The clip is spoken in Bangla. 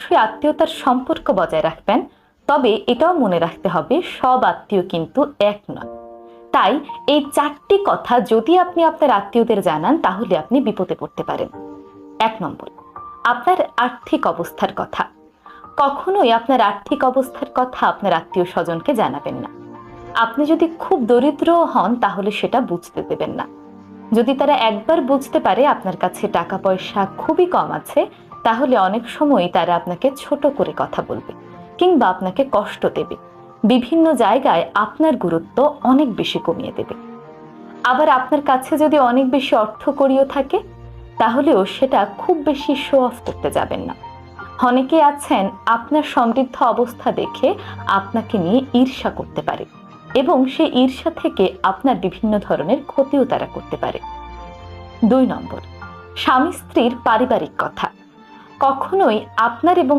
অবশ্যই আত্মীয়তার সম্পর্ক বজায় রাখবেন, তবে এটাও মনে রাখতে হবে সব আত্মীয় কিন্তু এক নয়। তাই এই 4টি কথা যদি আপনি আপনার আত্মীয়দের জানান তাহলে আপনি বিপদে পড়তে পারেন। 1 নম্বর, আপনার আর্থিক অবস্থার কথা। কখনোই আপনার আর্থিক অবস্থার কথা আপনার আত্মীয় স্বজনকে জানাবেন না। আপনি যদি খুব দরিদ্র হন তাহলে সেটা বুঝতে দেবেন না। যদি তারা একবার বুঝতে পারে আপনার কাছে টাকা পয়সা খুবই কম আছে, তাহলে অনেক সময় তারা আপনাকে ছোট করে কথা বলবে কিংবা আপনাকে কষ্ট দেবে, বিভিন্ন জায়গায় আপনার গুরুত্ব অনেক বেশি কমিয়ে দেবে। আবার আপনার কাছে যদি অনেক বেশি অর্থকড়িও থাকে তাহলেও সেটা খুব বেশি শো অফ করতে যাবেন না। অনেকে আছেন আপনার সমৃদ্ধ অবস্থা দেখে আপনাকে নিয়ে ঈর্ষা করতে পারে এবং সেই ঈর্ষা থেকে আপনার বিভিন্ন ধরনের ক্ষতিও তারা করতে পারে। 2 নম্বর, স্বামী স্ত্রীর পারিবারিক কথা। কখনোই আপনার এবং